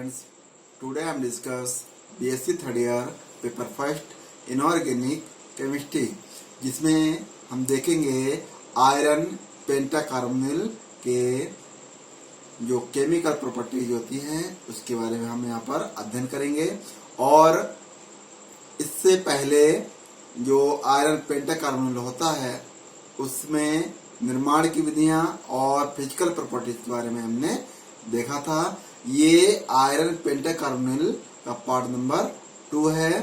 friends, today I am discuss BSc third year paper first inorganic chemistry, जिसमें हम देखेंगे iron पेंटाकार्बोनिल के जो केमिकल प्रॉपर्टीज होती हैं उसके बारे में हम यहाँ पर अध्ययन करेंगे। और इससे पहले जो आयरन पेंटाकार्बोनिल होता है उसमें निर्माण की विधियां और फिजिकल प्रॉपर्टीज के बारे में हमने देखा था। ये आयरन पेंटाकार्बोनिल का पार्ट नंबर 2 है।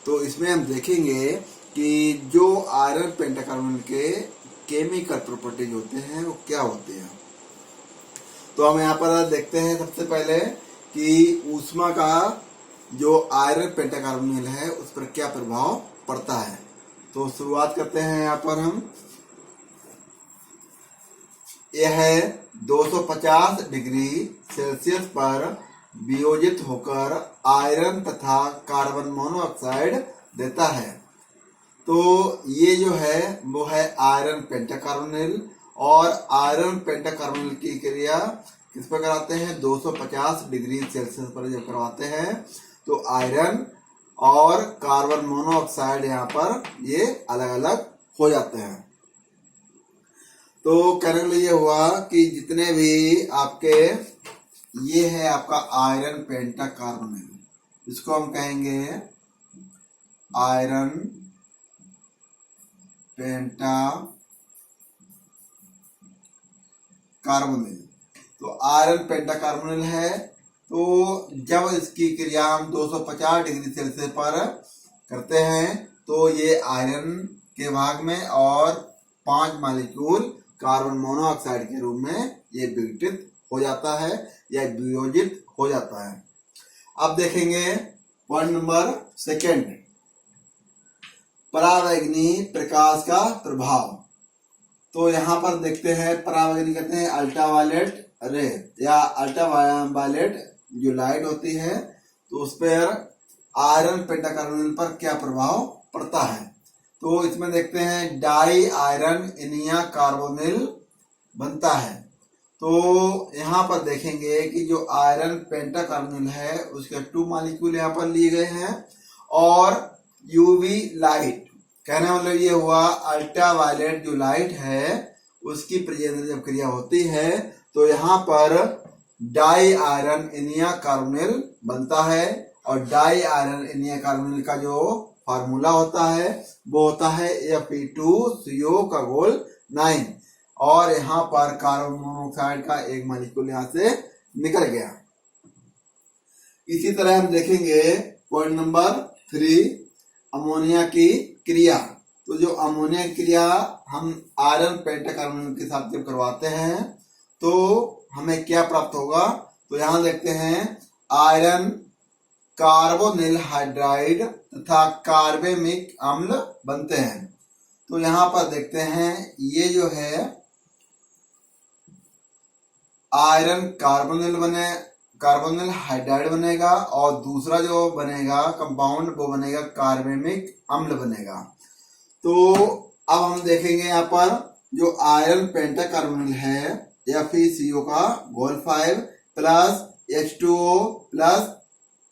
तो इसमें हम देखेंगे कि जो आयरन पेंटाकार्बोनिल के केमिकल प्रॉपर्टीज होते हैं वो क्या होते हैं। तो हम यहाँ पर देखते हैं सबसे पहले कि ऊष्मा का जो आयरन पेंटाकार्बोनिल है उस पर क्या प्रभाव पड़ता है। तो शुरुआत करते हैं। यहाँ पर हम यह 250 डिग्री सेल्सियस पर वियोजित होकर आयरन तथा कार्बन मोनोऑक्साइड देता है। तो ये जो है वो है आयरन पेंटाकार्बोनिल। और आयरन पेंटाकार्बोनिल की क्रिया किस पर कराते हैं, 250 डिग्री सेल्सियस पर जब करवाते हैं तो आयरन और कार्बन मोनोऑक्साइड यहाँ पर ये अलग अलग हो जाते हैं। तो कहने के लिए हुआ कि जितने भी आपके ये है आपका आयरन पेंटाकार्बोनिल, इसको हम कहेंगे आयरन पेंटाकार्बोनिल। तो आयरन पेंटाकार्बोनिल है, तो जब इसकी क्रिया हम 250 डिग्री सेल्सियस पर करते हैं तो ये आयरन के भाग में और 5 मॉलिक्यूल कार्बन मोनोऑक्साइड के रूप में ये विघटित हो जाता है या वियोजित हो जाता है। अब देखेंगे पॉइंट नंबर 2, परावैंगनी प्रकाश का प्रभाव। तो यहाँ पर देखते हैं परावैंगनी कहते हैं अल्ट्रावायलेट रे या अल्ट्रावायलेट जो लाइट होती है, तो उस पर आयरन पेंटाकार्बोनिल पर क्या प्रभाव पड़ता है। तो इसमें देखते हैं डाई आयरन इनिया कार्बोनिल बनता है। तो यहाँ पर देखेंगे कि जो आयरन पेंटाकार्बोनिल है उसके 2 मॉलिक्यूल यहाँ पर लिए गए हैं। और यूवी लाइट कहने मतलब ये हुआ अल्ट्रावायलेट जो लाइट है उसकी प्रेजेंस जब क्रिया होती है तो यहाँ पर डाई आयरन इनिया कार्बोनिल बनता है। और डाई आयरन इनिया कार्बोनिल का जो फार्मूला होता है वो होता है Fe2CO का गोल 9। और यहाँ पर कार्बन मोनोऑक्साइड का एक मॉलिक्यूल यहाँ से निकल गया। इसी तरह हम देखेंगे पॉइंट नंबर 3, अमोनिया की क्रिया। तो जो अमोनिया की क्रिया हम आयरन पेंटाकार्बोनिल के साथ जब करवाते हैं तो हमें क्या प्राप्त होगा। तो यहाँ देखते हैं आयरन कार्बोनिल हाइड्राइड तथा कार्बेमिक अम्ल बनते हैं। तो यहाँ पर देखते हैं ये जो है आयरन कार्बोनिल हाइड्राइड बनेगा और दूसरा जो बनेगा कंपाउंड वो बनेगा कार्बेमिक अम्ल बनेगा। तो अब हम देखेंगे यहाँ पर जो आयरन पेंटाकार्बोनिल है FeCO का गोल 5 प्लस H2O प्लस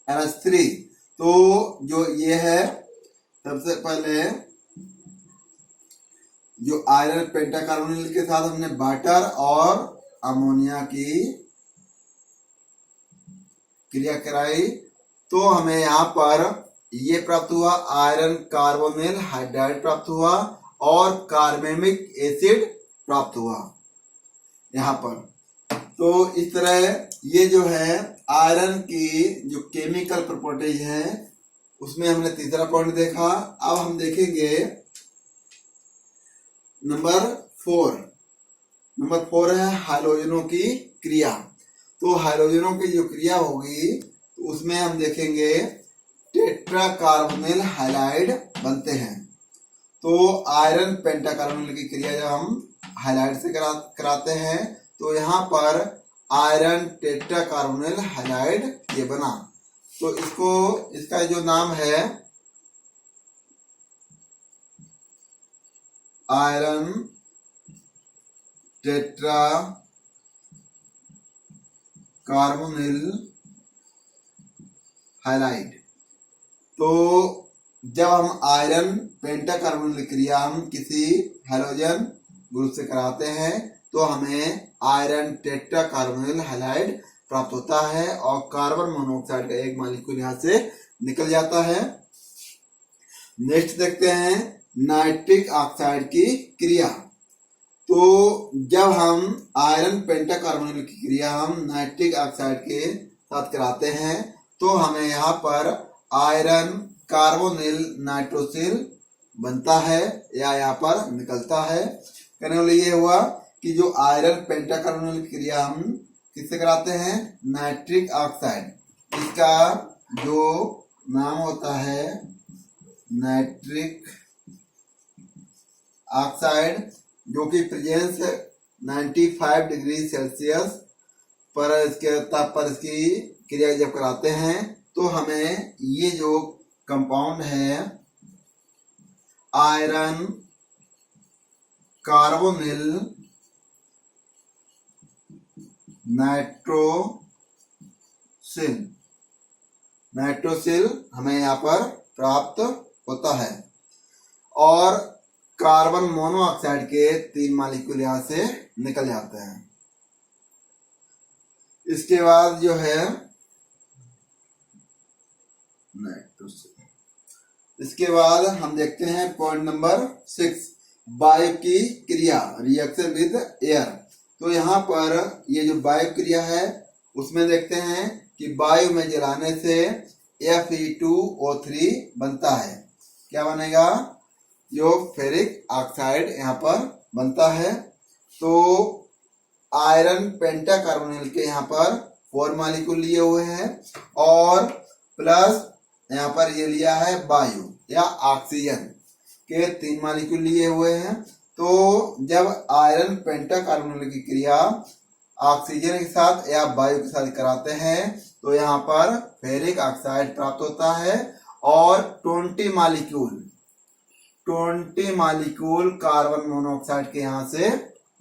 NH3। तो जो ये है सबसे पहले जो आयरन पेंटाकार्बोनिल के साथ हमने वाटर और अमोनिया की क्रिया कराई तो हमें यहाँ पर ये प्राप्त हुआ आयरन कार्बोनिल हाइड्राइड प्राप्त हुआ और कार्बेमिक एसिड प्राप्त हुआ यहाँ पर। तो इस तरह ये जो है आयरन की जो केमिकल प्रॉपर्टीज है उसमें हमने तीसरा पॉइंट देखा। अब हम देखेंगे नंबर 4 है हाइड्रोजनों की क्रिया। तो हाइड्रोजनों की जो क्रिया होगी तो उसमें हम देखेंगे टेट्राकार्बोनिल हाइलाइड बनते हैं। तो आयरन पेंटाकार्बोनिल की क्रिया जब हम हाइलाइड से कराते हैं तो यहाँ पर आयरन टेट्राकार्बोनिल हाइलाइड ये बना। तो इसका जो नाम है आयरन टेट्राकार्बोनिल हाइलाइड। तो जब हम आयरन पेंटाकार्बोनिल क्रिया हम किसी हैलोजन ग्रुप से कराते हैं तो हमें आयरन टेट्राकार्बोनिल हाइलाइड प्राप्त होता है और कार्बन मोनोऑक्साइड का एक मॉलिक्यूल यहाँ से निकल जाता है। नेक्स्ट देखते हैं नाइट्रिक ऑक्साइड की क्रिया। तो जब हम आयरन पेंटाकार्बोनिल की क्रिया हम नाइट्रिक ऑक्साइड के साथ कराते हैं तो हमें यहाँ पर आयरन कार्बोनिल नाइट्रोसिल बनता है या यहाँ पर निकलता है। कहने वाला ये हुआ कि जो आयरन पेंटाकार्बोनिल क्रिया हम किससे कराते हैं, नाइट्रिक ऑक्साइड। इसका जो नाम होता है नाइट्रिक ऑक्साइड, जो कि प्रेजेंस 95 डिग्री सेल्सियस पर इसके ताप पर इसकी क्रिया जब कराते हैं तो हमें ये जो कंपाउंड है आयरन कार्बोनिल नाइट्रोसिल हमें यहाँ पर प्राप्त होता है और कार्बन मोनोऑक्साइड के 3 मॉलिक्यूल यहाँ से निकल जाते हैं। इसके बाद जो है इसके बाद हम देखते हैं पॉइंट नंबर 6, वायु की क्रिया, रिएक्शन विद एयर। तो यहाँ पर ये जो वायु क्रिया है उसमें देखते हैं कि वायु में जलाने से Fe2O3 बनता है। क्या बनेगा, जो फेरिक ऑक्साइड यहाँ पर बनता है। तो आयरन पेंटाकार्बोनिल के यहाँ पर 4 मॉलिक्यूल लिए हुए हैं और प्लस यहाँ पर ये लिया है वायु या ऑक्सीजन के 3 मॉलिक्यूल लिए हुए हैं। तो जब आयरन पेंटाकार्बोनिल की क्रिया ऑक्सीजन के साथ या वायु के साथ कराते हैं तो यहाँ पर फेरिक ऑक्साइड प्राप्त होता है और 20 मॉलिक्यूल कार्बन मोनोऑक्साइड के यहाँ से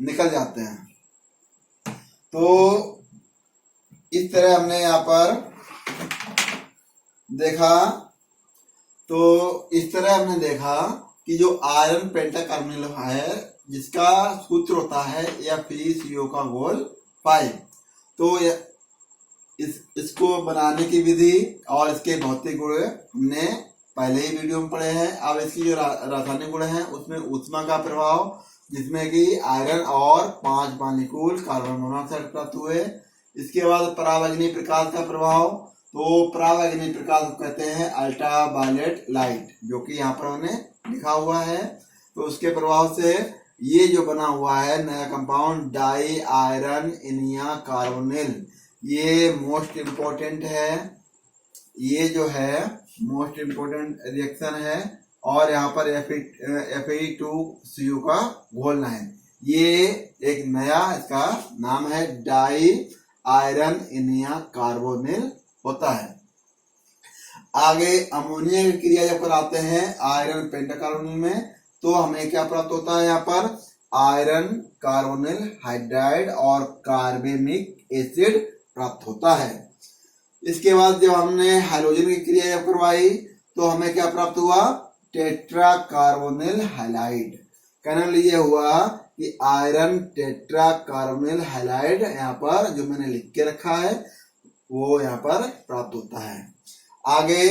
निकल जाते हैं। तो इस तरह हमने यहाँ पर देखा, कि जो आयरन पेंटाकार्बोनिल है जिसका सूत्र होता है FeCO का घोल 5। तो इसको बनाने की विधि और इसके भौतिक गुण हमने पहले ही वीडियो में पढ़े हैं। अब इसकी जो रासायनिक गुण है उसमें ऊष्मा का प्रभाव, जिसमें कि आयरन और 5 मॉलिक्यूल कार्बन मोनोऑक्साइड प्राप्त हुए। इसके बाद परावैंगनी प्रकाश का प्रभाव। तो परावैंगनी प्रकाश कहते हैं अल्ट्रावायलेट लाइट, जो कि यहाँ पर हमने लिखा हुआ है। तो उसके प्रभाव से ये जो बना हुआ है नया कंपाउंड डाई आयरन इनिया कार्बोनिल, ये मोस्ट इम्पोर्टेंट है। ये जो है मोस्ट इम्पोर्टेंट रिएक्शन है और यहाँ पर Fe2CO का घोलना है। ये एक नया इसका नाम है डाई आयरन इनिया कार्बोनिल होता है। आगे अमोनिया की क्रिया जब कराते हैं आयरन पेंटाकार्बोनिल में तो हमें क्या प्राप्त होता है, यहाँ पर आयरन कार्बोनिल हाइड्राइड और कार्बेमिक एसिड प्राप्त होता है। इसके बाद जब हमने हाइड्रोजन की क्रिया जब करवाई तो हमें क्या प्राप्त हुआ, टेट्राकार्बोनिल हाइलाइड। कहने लिए हुआ कि आयरन टेट्राकार्बोनिल हाइलाइड यहाँ पर जो मैंने लिख के रखा है वो यहाँ पर प्राप्त होता है। आगे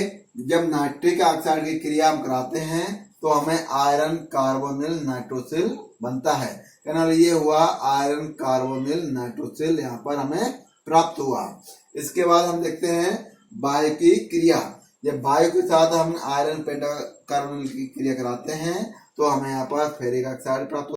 जब नाइट्रिक ऑक्साइड की क्रिया हम कराते हैं तो हमें आयरन कार्बोनिल नाइट्रोसिल बनता है। कहना ये हुआ आयरन कार्बोनिल नाइट्रोसिल यहाँ पर हमें प्राप्त हुआ। इसके बाद हम देखते हैं वायु की क्रिया। जब वायु के साथ हम आयरन पेंटाकार्बोनिल की क्रिया कराते हैं तो हमें यहाँ पर फेरिक ऑक्साइड प्राप्त